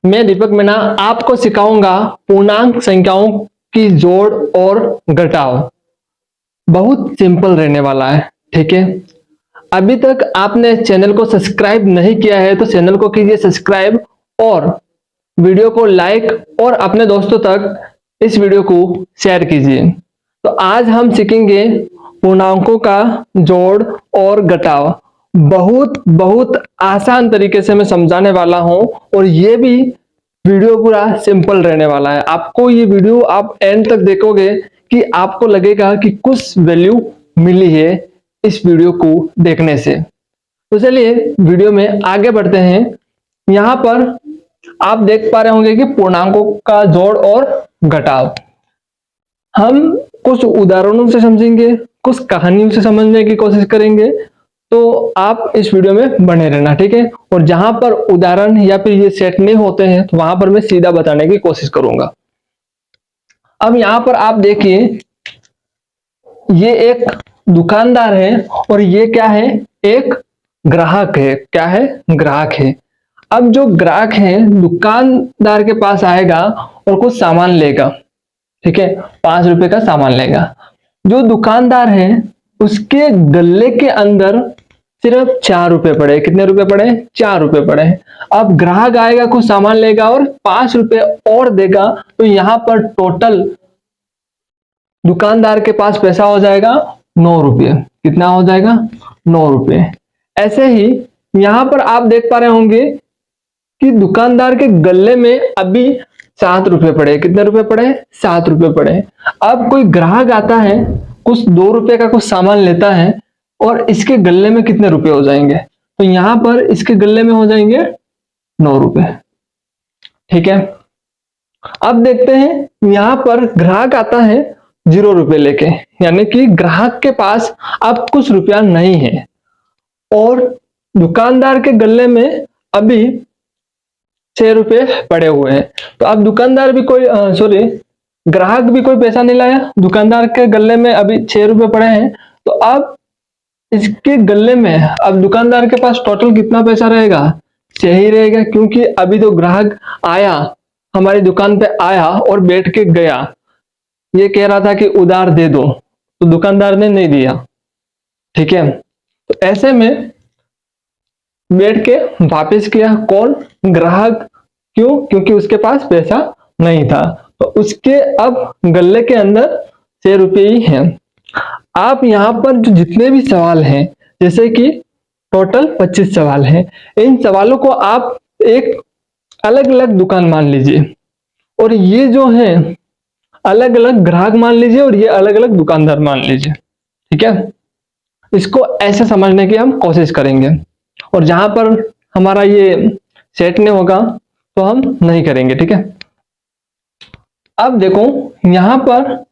मैं दीपक मीणा आपको सिखाऊंगा पूर्णांक संख्याओं की जोड़ और घटाव। बहुत सिंपल रहने वाला है, ठीक है। अभी तक आपने चैनल को सब्सक्राइब नहीं किया है तो चैनल को कीजिए सब्सक्राइब और वीडियो को लाइक और अपने दोस्तों तक इस वीडियो को शेयर कीजिए। तो आज हम सीखेंगे पूर्णांकों का जोड़ और घटाव। बहुत आसान तरीके से मैं समझाने वाला हूं और ये भी वीडियो पूरा सिंपल रहने वाला है। आपको ये वीडियो आप एंड तक देखोगे कि आपको लगेगा कि कुछ वैल्यू मिली है इस वीडियो को देखने से। तो चलिए वीडियो में आगे बढ़ते हैं। यहाँ पर आप देख पा रहे होंगे कि पूर्णांकों का जोड़ और घटाव हम कुछ उदाहरणों से समझेंगे, कुछ कहानियों से समझने की कोशिश करेंगे। तो आप इस वीडियो में बने रहना, ठीक है। और जहां पर उदाहरण या फिर ये सेट नहीं होते हैं तो वहां पर मैं सीधा बताने की कोशिश करूंगा। अब यहां पर आप देखिए, ये एक दुकानदार है और ये क्या है, एक ग्राहक है। क्या है, ग्राहक है। अब जो ग्राहक है दुकानदार के पास आएगा और कुछ सामान लेगा, ठीक है, 5 रुपए का सामान लेगा। जो दुकानदार है उसके गल्ले के अंदर सिर्फ 4 रुपए पड़े। कितने रुपए पड़े, 4 रुपए पड़े। अब ग्राहक आएगा, कुछ सामान लेगा और 5 रुपए और देगा, तो यहां पर टोटल दुकानदार के पास पैसा हो जाएगा 9 रुपये। कितना हो जाएगा, 9 रुपये। ऐसे ही यहां पर आप देख पा रहे होंगे कि दुकानदार के गल्ले में अभी 7 रुपए पड़े। कितने रुपए पड़े, 7 रुपए पड़े। अब कोई ग्राहक आता है, कुछ 2 रुपए का कुछ सामान लेता है और इसके गल्ले में कितने रुपए हो जाएंगे, तो यहां पर इसके गल्ले में हो जाएंगे 9 रुपए, ठीक है। अब देखते हैं यहां पर ग्राहक आता है 0 रुपए लेके, यानी कि ग्राहक के पास अब कुछ रुपया नहीं है और दुकानदार के गल्ले में अभी 6 रुपए पड़े हुए हैं। तो अब दुकानदार भी कोई ग्राहक भी कोई पैसा नहीं लाया, दुकानदार के गल्ले में अभी 6 रुपए पड़े हैं। तो अब इसके गल्ले में अब दुकानदार के पास टोटल कितना पैसा रहेगा, 6 ही रहेगा, क्योंकि अभी तो ग्राहक आया, हमारी दुकान पे आया और बैठ के गया, ये कह रहा था कि उधार दे दो, तो दुकानदार ने नहीं दिया, ठीक है। तो ऐसे में बैठ के वापस किया कौन, ग्राहक। क्यों, क्योंकि उसके पास पैसा नहीं था, तो उसके अब गल्ले के अंदर 6 रुपये ही हैं। आप यहाँ पर जो जितने भी सवाल हैं, जैसे कि टोटल 25 सवाल हैं, इन सवालों को आप एक अलग अलग दुकान मान लीजिए और ये जो है अलग अलग ग्राहक मान लीजिए और ये अलग अलग दुकानदार मान लीजिए, ठीक है। इसको ऐसे समझने की हम कोशिश करेंगे और जहां पर हमारा ये सेट नहीं होगा तो हम नहीं करेंगे, ठीक है। अब देखो यहां पर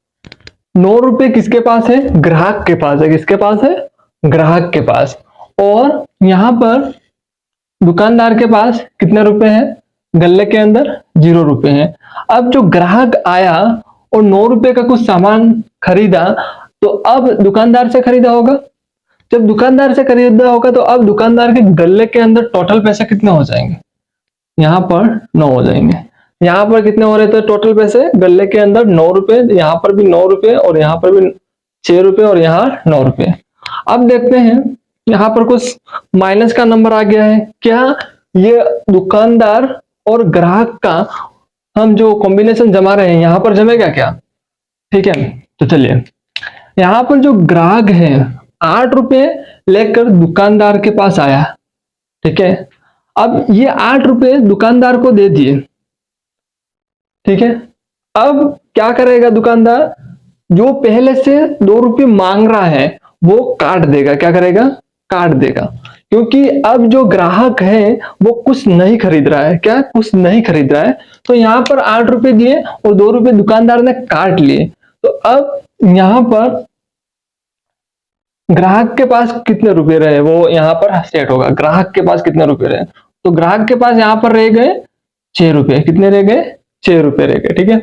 9 रुपए किसके पास है, ग्राहक के पास है। किसके पास है, ग्राहक के पास। और यहां पर दुकानदार के पास कितने रुपए हैं, गल्ले के अंदर 0 रुपए हैं। अब जो ग्राहक आया और 9 रुपए का कुछ सामान खरीदा, तो अब दुकानदार से खरीदा होगा। जब दुकानदार से खरीदा होगा तो अब दुकानदार के गल्ले के अंदर टोटल पैसे कितने हो जाएंगे, यहाँ पर 9 हो जाएंगे। यहाँ पर कितने हो रहे थे टोटल पैसे, गल्ले के अंदर 9 रुपए, यहाँ पर भी 9 रुपए और यहाँ पर भी 6 रुपए और यहाँ 9 रुपए। अब देखते हैं यहाँ पर कुछ माइनस का नंबर आ गया है। क्या ये दुकानदार और ग्राहक का हम जो कॉम्बिनेशन जमा रहे हैं यहाँ पर जमेगा क्या, ठीक है। तो चलिए यहाँ पर जो ग्राहक है 8 रुपए लेकर दुकानदार के पास आया, ठीक है। अब ये 8 रुपए दुकानदार को दे दिए, ठीक है। अब क्या करेगा दुकानदार, जो पहले से 2 रुपये मांग रहा है वो काट देगा। क्या करेगा, काट देगा, क्योंकि अब जो ग्राहक है वो कुछ नहीं खरीद रहा है। क्या, कुछ नहीं खरीद रहा है। तो यहाँ पर 8 रुपए दिए और 2 रुपये दुकानदार ने काट लिए। तो अब यहाँ पर ग्राहक के पास कितने रुपए रहे वो यहाँ पर सेट होगा। ग्राहक के पास कितने रुपए रहे, तो ग्राहक के पास यहाँ पर रह गए 6 रुपए। कितने रह गए, 6 रुपए रह गए, ठीक है।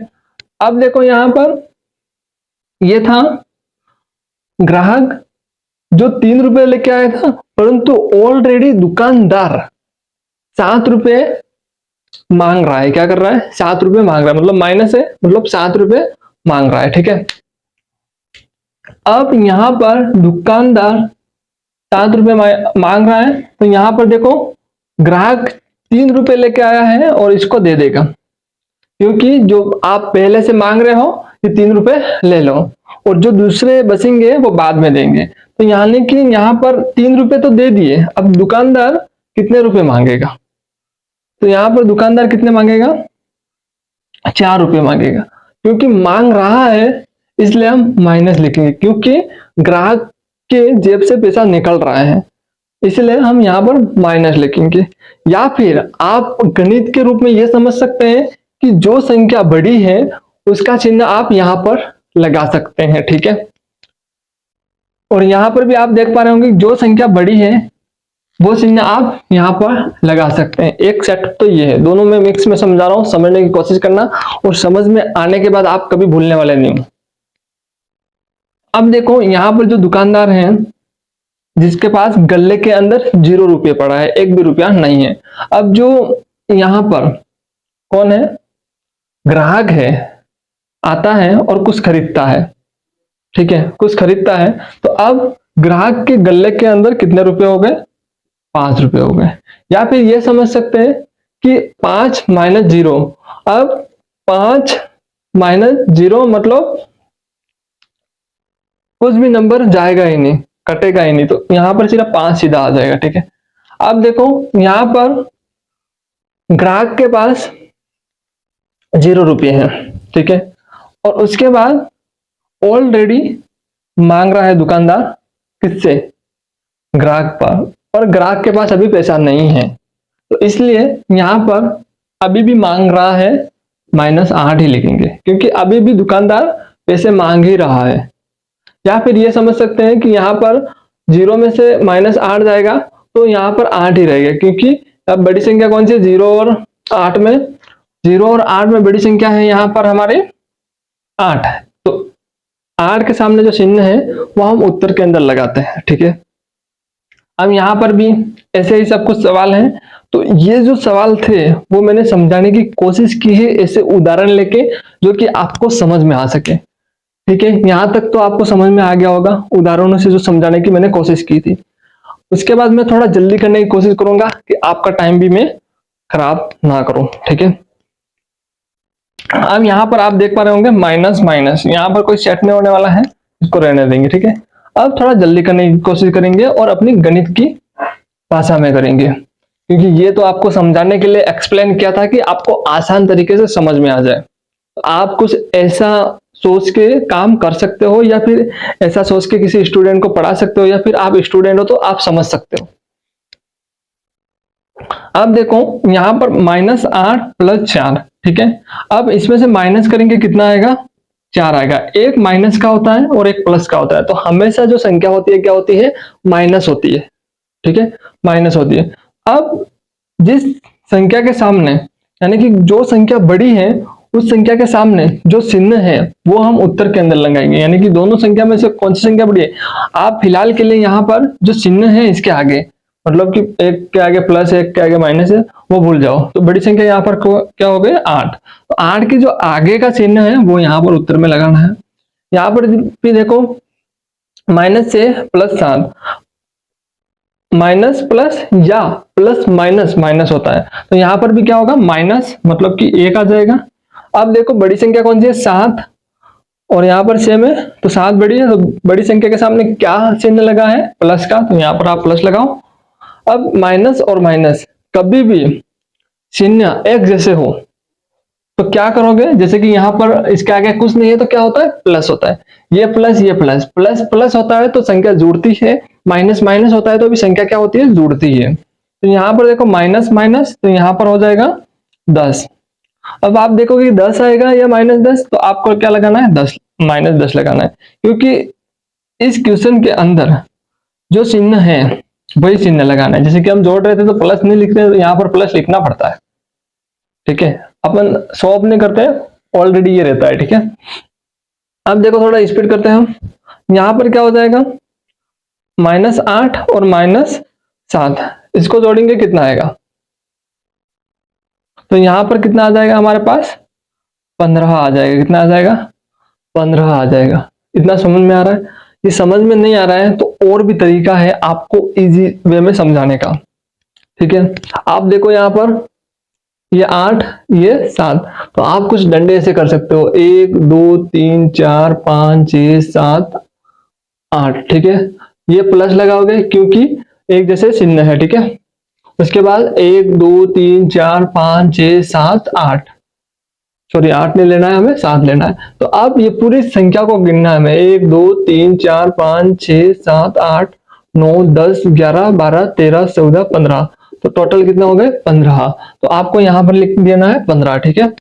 अब देखो यहाँ पर ये था ग्राहक जो 3 रुपए लेके आया था, परंतु ऑलरेडी दुकानदार 7 रुपए मांग रहा है, क्या कर रहा है, 7 रुपए मांग रहा है, मतलब माइनस है, मतलब 7 रुपए मांग रहा है, ठीक है। अब यहां पर दुकानदार 7 रुपए मांग रहा है, तो यहां पर देखो ग्राहक 3 रुपए लेके आया है और इसको दे देगा, क्योंकि जो आप पहले से मांग रहे हो ये 3 रुपए ले लो, और जो दूसरे बचेंगे वो बाद में देंगे। तो यानी कि यहाँ पर 3 रुपए तो दे दिए, अब दुकानदार कितने रुपए मांगेगा, तो यहाँ पर दुकानदार कितने मांगेगा, 4 रुपए मांगेगा। क्योंकि मांग रहा है इसलिए हम माइनस लिखेंगे, क्योंकि ग्राहक के जेब से पैसा निकल रहा है, इसलिए हम यहाँ पर माइनस लिखेंगे। या फिर आप गणित के रूप में यह समझ सकते हैं कि जो संख्या बड़ी है उसका चिन्ह आप यहाँ पर लगा सकते हैं, ठीक है। और यहाँ पर भी आप देख पा रहे होंगे जो संख्या बड़ी है वो चिन्ह आप यहाँ पर लगा सकते हैं। एक सेट तो ये है, दोनों में मिक्स में समझा रहा हूँ, समझने की कोशिश करना, और समझ में आने के बाद आप कभी भूलने वाले नहीं हो। अब देखो यहाँ पर जो दुकानदार हैं जिसके पास गल्ले के अंदर 0 रुपये पड़ा है, 1 भी रुपया नहीं है। अब जो यहाँ पर कौन है, ग्राहक है, आता है और कुछ खरीदता है, ठीक है, कुछ खरीदता है। तो अब ग्राहक के गल्ले के अंदर कितने रुपए हो गए, 5 रुपए हो गए। या फिर ये समझ सकते हैं कि 5 माइनस 0, अब 5 माइनस 0 मतलब कुछ भी नंबर जाएगा ही नहीं, कटेगा ही नहीं, तो यहां पर सिर्फ 5 सीधा आ जाएगा, ठीक है। अब देखो यहां पर ग्राहक के पास 0 रुपये है, ठीक है, और उसके बाद ऑलरेडी मांग रहा है दुकानदार किससे, ग्राहक पर, और ग्राहक के पास अभी पैसा नहीं है, तो इसलिए यहां पर अभी भी मांग रहा है, -8 ही लिखेंगे, क्योंकि अभी भी दुकानदार पैसे मांग ही रहा है। या फिर ये समझ सकते हैं कि यहाँ पर 0 में से -8 जाएगा तो यहाँ पर 8 ही रहेगा, क्योंकि अब बड़ी संख्या कौन सी है, 0 और 8 में, 0 और 8 में बड़ी संख्या है यहाँ पर हमारे 8, तो 8 के सामने जो चिन्ह है वो हम उत्तर के अंदर लगाते हैं, ठीक है। अब यहाँ पर भी ऐसे ही सब कुछ सवाल हैं, तो ये जो सवाल थे वो मैंने समझाने की कोशिश की है ऐसे उदाहरण लेके, जो कि आपको समझ में आ सके, ठीक है। यहाँ तक तो आपको समझ में आ गया होगा उदाहरणों से जो समझाने की मैंने कोशिश की थी। उसके बाद मैं थोड़ा जल्दी करने की कोशिश करूंगा कि आपका टाइम भी मैं खराब ना करूं, ठीक है। अब यहाँ पर आप देख पा रहे होंगे माइनस माइनस, यहाँ पर कोई सेट नहीं होने वाला है, इसको रहने देंगे, ठीक है। अब थोड़ा जल्दी करने की कोशिश करेंगे और अपनी गणित की भाषा में करेंगे, क्योंकि ये तो आपको समझाने के लिए एक्सप्लेन किया था कि आपको आसान तरीके से समझ में आ जाए। आप कुछ ऐसा सोच के काम कर सकते हो, या फिर ऐसा सोच के किसी स्टूडेंट को पढ़ा सकते हो, या फिर आप स्टूडेंट हो तो आप समझ सकते हो। अब देखो यहां पर -8 + 4, ठीक है। अब इसमें से माइनस करेंगे कितना आएगा, 4 आएगा। एक माइनस का होता है और एक प्लस का होता है, तो हमेशा जो संख्या होती है क्या होती है, माइनस होती है, ठीक है, माइनस होती है। अब जिस संख्या के सामने, यानी कि जो संख्या बड़ी है उस संख्या के सामने जो चिन्ह है वो हम उत्तर के अंदर लगाएंगे, यानी कि दोनों संख्या में से कौन सी संख्या बड़ी है। आप फिलहाल के लिए यहाँ पर जो चिन्ह है इसके आगे, मतलब कि एक के आगे प्लस, एक के आगे माइनस है, वो भूल जाओ, तो बड़ी संख्या यहाँ पर क्या हो गई, 8। तो 8 के जो आगे का चिन्ह है वो यहाँ पर उत्तर में लगाना है। यहाँ पर भी देखो माइनस से +7, माइनस प्लस या प्लस माइनस माइनस होता है, तो यहाँ पर भी क्या होगा, माइनस, मतलब कि 1 आ जाएगा। अब देखो बड़ी संख्या कौन सी है, 7, और यहाँ पर सेम है, तो 7 बड़ी है, तो बड़ी संख्या के सामने क्या चिन्ह लगा है, प्लस का, तो यहाँ पर आप प्लस लगाओ। अब माइनस और माइनस कभी भी चिन्ह एक जैसे हो तो क्या करोगे, जैसे कि यहाँ पर इसके आगे कुछ नहीं है तो क्या होता है, प्लस होता है, ये प्लस ये प्लस, प्लस प्लस होता है तो संख्या जुड़ती है, माइनस माइनस होता है तो भी संख्या क्या होती है, जुड़ती है। तो यहाँ पर देखो माइनस माइनस, तो यहाँ पर हो जाएगा 10। अब आप देखोगे 10 आएगा या -10, तो आपको क्या लगाना है, -10 लगाना है, क्योंकि इस क्वेश्चन के अंदर जो चिन्ह है वही चिन्ह लगाना है। जैसे कि हम जोड़ रहे थे तो प्लस नहीं लिख रहे, तो यहाँ पर प्लस लिखना पड़ता है, ठीक है। अपन सॉल्व नहीं करते, ऑलरेडी ये रहता है, ठीक है। अब देखो थोड़ा स्पीड करते हैं हम, यहाँ पर क्या हो जाएगा, -8 और -7, इसको जोड़ेंगे कितना आएगा, तो यहाँ पर कितना आ जाएगा हमारे पास, 15 आ जाएगा। कितना आ जाएगा, 15 आ जाएगा। इतना समझ में आ रहा है? ये समझ में नहीं आ रहा है तो और भी तरीका है आपको इजी वे में समझाने का, ठीक है। आप देखो यहाँ पर ये 8 ये 7, तो आप कुछ डंडे ऐसे कर सकते हो, 1 2 3 4 5 6 7 8, ठीक है। ये प्लस लगाओगे क्योंकि एक जैसे चिन्ह है, ठीक है। उसके बाद 1 2 3 4 5 6 7 8, सॉरी 8 नहीं लेना है हमें, 7 लेना है। तो अब ये पूरी संख्या को गिनना है हमें, 1 2 3 4 5 6 7 8 9 10 11 12 13 14 15, तो टोटल कितना हो गए, 15। तो आपको यहाँ पर लिख देना है 15, ठीक है।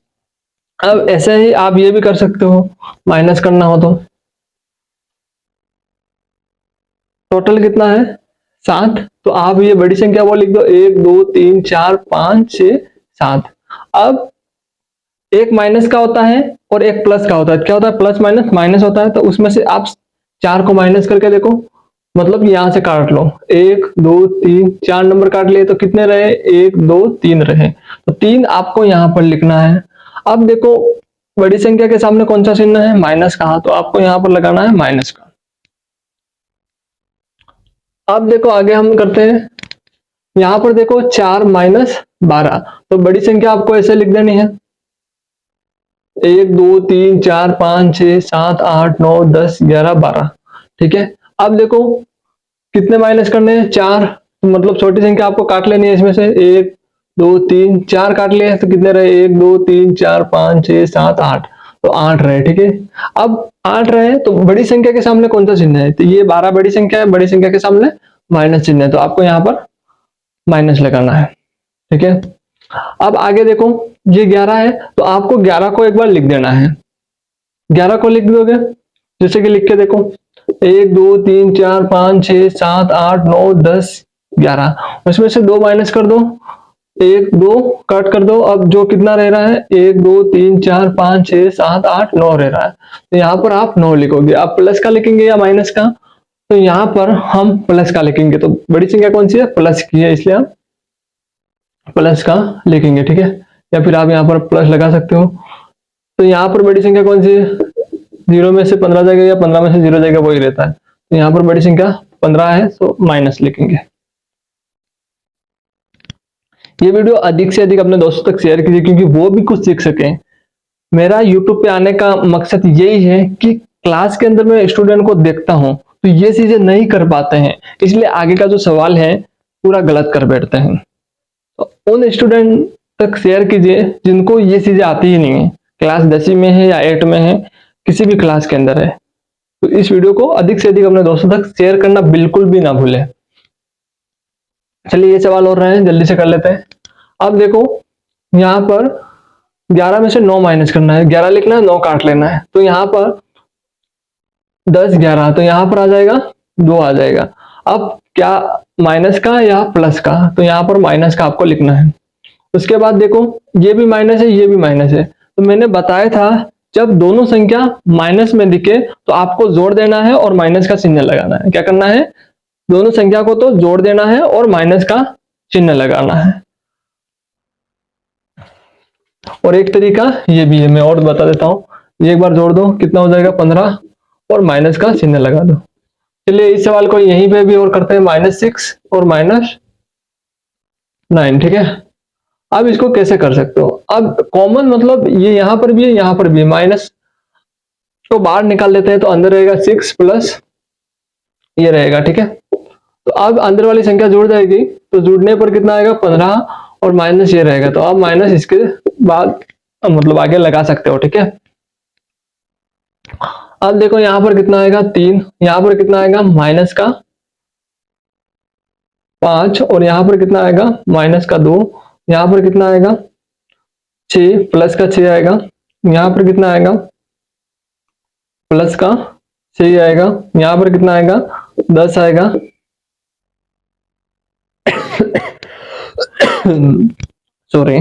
अब ऐसे ही आप ये भी कर सकते हो, माइनस करना हो तो टोटल कितना है 7, तो आप ये बड़ी संख्या वो लिख दो, 1 2 3 4 5 6 7। अब एक माइनस का होता है और एक प्लस का होता है। क्या होता है, प्लस माइनस, माइनस होता है तो उसमें से आप 4 को माइनस करके देखो, मतलब यहां से काट लो, 1 2 3 4 नंबर काट लिए तो कितने रहे, 1 2 3 रहे, तो 3 आपको यहां पर लिखना है। अब देखो बड़ी संख्या के सामने कौन सा चिन्ह है, माइनस का, तो आपको यहां पर लगाना है माइनस का। अब देखो आगे हम करते हैं, यहां पर देखो 4 माइनस 12, तो बड़ी संख्या आपको ऐसे लिख देनी है, 1 2 3 4 5 6 7 8 9 10 11 12, ठीक है। अब देखो कितने माइनस करने हैं, 4, तो मतलब छोटी संख्या आपको काट लेनी है इसमें से, 1 2 3 4 काट लिए तो कितने रहे, 1 2 3 4 5 6 7 8, तो 8 रहे, ठीक है। अब 8 रहे तो बड़ी संख्या के सामने कौन सा चिन्ह है, तो ये 12 बड़ी संख्या है, बड़ी संख्या के सामने माइनस चिन्ह है, तो आपको यहाँ पर माइनस लगाना है, ठीक है। अब आगे देखो ये 11 है, तो आपको 11 को एक बार लिख देना है, 11 को लिख दोगे, जैसे कि लिख के देखो, 1 2 3 4 5 6 7 8 9 10 11, उसमें से 2 माइनस कर दो, 1 2 कट कर दो, अब जो कितना रह रहा है, 1 2 3 4 5 6 7 8 9 रह रहा है, तो यहाँ पर आप 9 लिखोगे। आप प्लस का लिखेंगे या माइनस का, तो यहाँ पर हम प्लस का लिखेंगे, तो बड़ी संख्या कौन सी है, प्लस की है, इसलिए हम प्लस का लिखेंगे, ठीक है। या फिर आप यहाँ पर प्लस लगा सकते हो। तो यहाँ पर बड़ी संख्या कौन सी है, 0 में से 15 जाएगा या 15 में से 0 जाएगा, वही रहता है, तो यहाँ पर बड़ी संख्या 15 है, तो माइनस लिखेंगे। ये वीडियो अधिक से अधिक अपने दोस्तों तक शेयर कीजिए क्योंकि वो भी कुछ सीख सकें। मेरा यूट्यूब पे आने का मकसद यही है कि क्लास के अंदर मैं स्टूडेंट को देखता हूँ तो ये चीजें नहीं कर पाते हैं, इसलिए आगे का जो सवाल है पूरा गलत कर बैठते हैं। तो उन स्टूडेंट तक शेयर कीजिए जिनको ये चीजें आती ही नहीं है, क्लास 10वीं में है या 8 में है, किसी भी क्लास के अंदर है। तो इस वीडियो को अधिक से अधिक अपने दोस्तों तक शेयर करना बिल्कुल भी ना भूलें। चलिए ये सवाल और रहे हैं, जल्दी से कर लेते हैं। अब देखो यहाँ पर 11 में से 9 माइनस करना है, 11 लिखना है, 9 काट लेना है, तो यहाँ पर 10 11, तो यहाँ पर आ जाएगा 2 आ जाएगा। अब क्या माइनस का या प्लस का, तो यहाँ पर माइनस का आपको लिखना है। उसके बाद देखो ये भी माइनस है, ये भी माइनस है, तो मैंने बताया था जब दोनों संख्या माइनस में दिखे तो आपको जोड़ देना है और माइनस का चिन्ह लगाना है। क्या करना है, दोनों संख्या को तो जोड़ देना है और माइनस का चिन्ह लगाना है। और एक तरीका ये भी है, मैं और बता देता हूँ, ये एक बार जोड़ दो, कितना हो जाएगा 15, और माइनस का चिन्ह लगा दो। चलिए इस सवाल को यहीं पे भी और करते हैं, -6 और -9, ठीक है। अब इसको कैसे कर सकते हो, अब कॉमन मतलब ये यहां पर भी है, यहां पर भी, माइनस को बाहर निकाल लेते हैं तो अंदर रहेगा 6 प्लस ये रहेगा, ठीक है। तो अब अंदर वाली संख्या जुड़ जाएगी, तो जुड़ने पर कितना आएगा 15, और माइनस ये रहेगा, तो आप माइनस इसके बाद मतलब आगे लगा सकते हो, ठीक है। अब देखो यहां पर कितना आएगा 3, यहां पर कितना आएगा माइनस का 5, और यहां पर कितना आएगा माइनस का 2, यहां पर कितना आएगा 6, प्लस का 6 आएगा, यहां पर कितना आएगा प्लस का 6 आएगा, यहां पर कितना आएगा 10 आएगा सॉरी,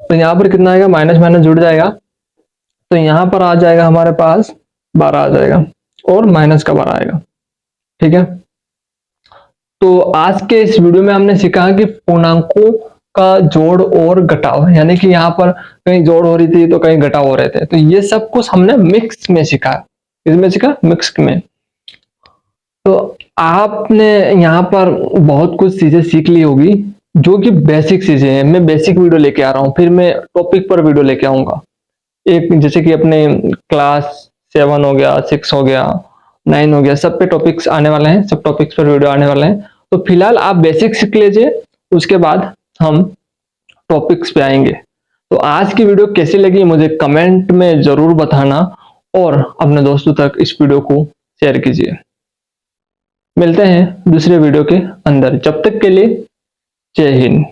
तो यहां पर कितना आएगा, माइनस माइनस जुड़ जाएगा, तो यहां पर आ जाएगा हमारे पास 12 आ जाएगा, और माइनस का 12 आएगा, ठीक है। तो आज के इस वीडियो में हमने सीखा कि पूर्णांकों का जोड़ और घटाव, यानी कि यहाँ पर कहीं जोड़ हो रही थी तो कहीं घटाव हो रहे थे, तो ये सब कुछ हमने मिक्स में सीखा। किसमें सीखा? मिक्स में। तो आपने यहाँ पर बहुत कुछ चीजें सीख ली होगी जो कि बेसिक चीजें हैं। मैं बेसिक वीडियो लेके आ रहा हूँ, फिर मैं टॉपिक पर वीडियो लेके आऊंगा। एक जैसे कि अपने क्लास 7 हो गया, 6 हो गया, 9 हो गया, सब पे टॉपिक्स आने वाले हैं, सब टॉपिक्स पर वीडियो आने वाले हैं। तो फिलहाल आप बेसिक सीख लीजिए, उसके बाद हम टॉपिक्स पे आएंगे। तो आज की वीडियो कैसी लगी मुझे कमेंट में जरूर बताना और अपने दोस्तों तक इस वीडियो को शेयर कीजिए। मिलते हैं दूसरे वीडियो के अंदर, जब तक के लिए जय हिंद।